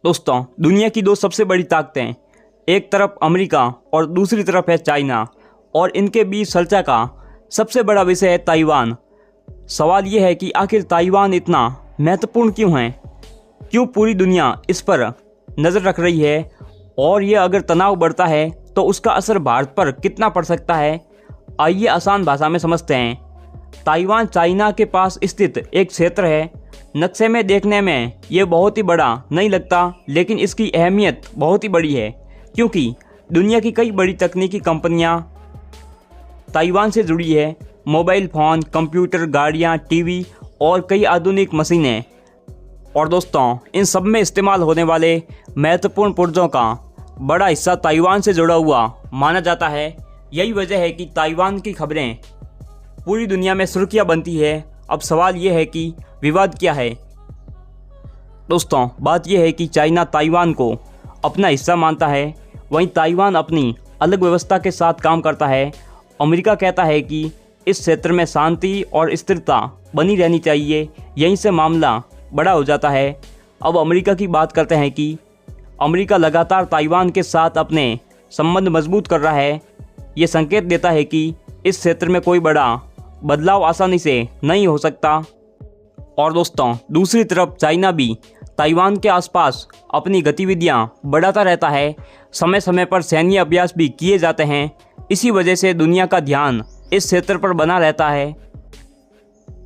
दोस्तों, दुनिया की दो सबसे बड़ी ताकतें, एक तरफ अमेरिका और दूसरी तरफ है चाइना, और इनके बीच चर्चा का सबसे बड़ा विषय है ताइवान। सवाल ये है कि आखिर ताइवान इतना महत्वपूर्ण क्यों है, क्यों पूरी दुनिया इस पर नज़र रख रही है, और ये अगर तनाव बढ़ता है तो उसका असर भारत पर कितना पड़ सकता है। आइए आसान भाषा में समझते हैं। ताइवान चाइना के पास स्थित एक क्षेत्र है। नक्शे में देखने में ये बहुत ही बड़ा नहीं लगता, लेकिन इसकी अहमियत बहुत ही बड़ी है, क्योंकि दुनिया की कई बड़ी तकनीकी कंपनियां ताइवान से जुड़ी है। मोबाइल फ़ोन, कंप्यूटर, गाड़ियां, टीवी और कई आधुनिक मशीनें। और दोस्तों, इन सब में इस्तेमाल होने वाले महत्वपूर्ण पुर्जों का बड़ा हिस्सा ताइवान से जुड़ा हुआ माना जाता है। यही वजह है कि ताइवान की खबरें पूरी दुनिया में सुर्खियां बनती है। अब सवाल ये है कि विवाद क्या है। दोस्तों, बात यह है कि चाइना ताइवान को अपना हिस्सा मानता है, वहीं ताइवान अपनी अलग व्यवस्था के साथ काम करता है। अमेरिका कहता है कि इस क्षेत्र में शांति और स्थिरता बनी रहनी चाहिए। यहीं से मामला बड़ा हो जाता है। अब अमेरिका की बात करते हैं कि अमेरिका लगातार ताइवान के साथ अपने संबंध मजबूत कर रहा है। ये संकेत देता है कि इस क्षेत्र में कोई बड़ा बदलाव आसानी से नहीं हो सकता। और दोस्तों, दूसरी तरफ चाइना भी ताइवान के आसपास अपनी गतिविधियां बढ़ाता रहता है। समय समय पर सैन्य अभ्यास भी किए जाते हैं। इसी वजह से दुनिया का ध्यान इस क्षेत्र पर बना रहता है।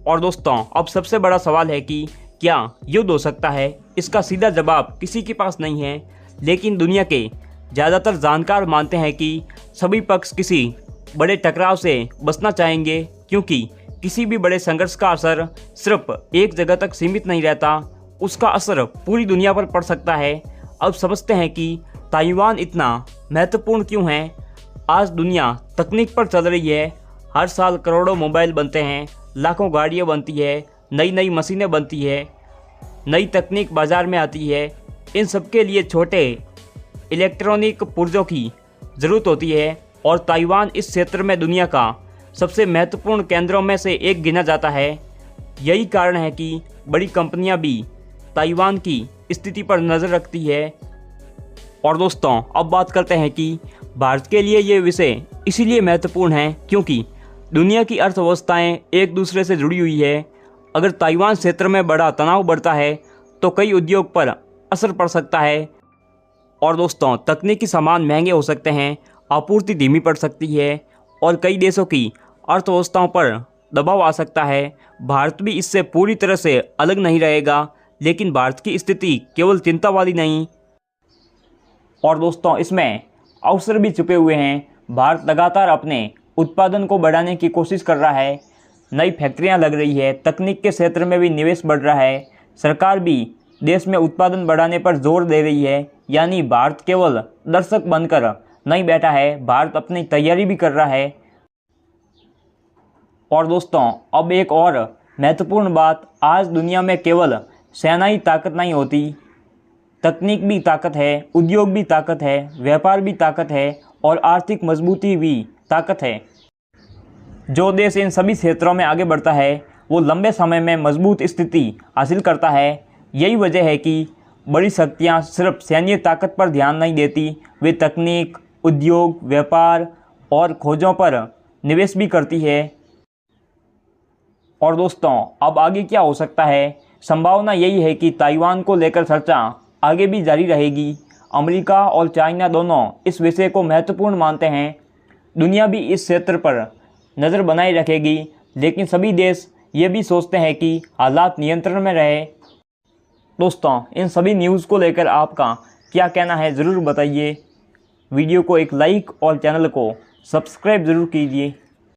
और दोस्तों, अब सबसे बड़ा सवाल है कि क्या युद्ध हो सकता है। इसका सीधा जवाब किसी के पास नहीं है, लेकिन दुनिया के ज़्यादातर जानकार मानते हैं कि सभी पक्ष किसी बड़े टकराव से बचना चाहेंगे, क्योंकि किसी भी बड़े संघर्ष का असर सिर्फ एक जगह तक सीमित नहीं रहता, उसका असर पूरी दुनिया पर पड़ सकता है। अब समझते हैं कि ताइवान इतना महत्वपूर्ण क्यों है। आज दुनिया तकनीक पर चल रही है। हर साल करोड़ों मोबाइल बनते हैं, लाखों गाड़ियाँ बनती है, नई नई मशीनें बनती है, नई तकनीक बाज़ार में आती है। इन सब के लिए छोटे इलेक्ट्रॉनिक पुर्जों की ज़रूरत होती है, और ताइवान इस क्षेत्र में दुनिया का सबसे महत्वपूर्ण केंद्रों में से एक गिना जाता है। यही कारण है कि बड़ी कंपनियां भी ताइवान की स्थिति पर नज़र रखती है। और दोस्तों, अब बात करते हैं कि भारत के लिए ये विषय इसीलिए महत्वपूर्ण है क्योंकि दुनिया की अर्थव्यवस्थाएं एक दूसरे से जुड़ी हुई है। अगर ताइवान क्षेत्र में बड़ा तनाव बढ़ता है तो कई उद्योग पर असर पड़ सकता है। और दोस्तों, तकनीकी सामान महंगे हो सकते हैं, आपूर्ति धीमी पड़ सकती है, और कई देशों की अर्थव्यवस्थाओं पर दबाव आ सकता है। भारत भी इससे पूरी तरह से अलग नहीं रहेगा, लेकिन भारत की स्थिति केवल चिंता वाली नहीं। और दोस्तों, इसमें अवसर भी छुपे हुए हैं। भारत लगातार अपने उत्पादन को बढ़ाने की कोशिश कर रहा है। नई फैक्ट्रियां लग रही है, तकनीक के क्षेत्र में भी निवेश बढ़ रहा है। सरकार भी देश में उत्पादन बढ़ाने पर जोर दे रही है। यानी भारत केवल दर्शक बनकर नहीं बैठा है, भारत अपनी तैयारी भी कर रहा है। और दोस्तों, अब एक और महत्वपूर्ण बात, आज दुनिया में केवल सेना ही ताकत नहीं होती, तकनीक भी ताकत है, उद्योग भी ताकत है, व्यापार भी ताकत है, और आर्थिक मजबूती भी ताकत है। जो देश इन सभी क्षेत्रों में आगे बढ़ता है वो लंबे समय में मजबूत स्थिति हासिल करता है। यही वजह है कि बड़ी शक्तियां सिर्फ सैन्य ताकत पर ध्यान नहीं देती, वे तकनीक, उद्योग, व्यापार और खोजों पर निवेश भी करती है। और दोस्तों, अब आगे क्या हो सकता है। संभावना यही है कि ताइवान को लेकर चर्चा आगे भी जारी रहेगी। अमेरिका और चाइना दोनों इस विषय को महत्वपूर्ण मानते हैं। दुनिया भी इस क्षेत्र पर नज़र बनाए रखेगी, लेकिन सभी देश ये भी सोचते हैं कि हालात नियंत्रण में रहे। दोस्तों, इन सभी न्यूज़ को लेकर आपका क्या कहना है ज़रूर बताइए। वीडियो को एक लाइक और चैनल को सब्सक्राइब ज़रूर कीजिए।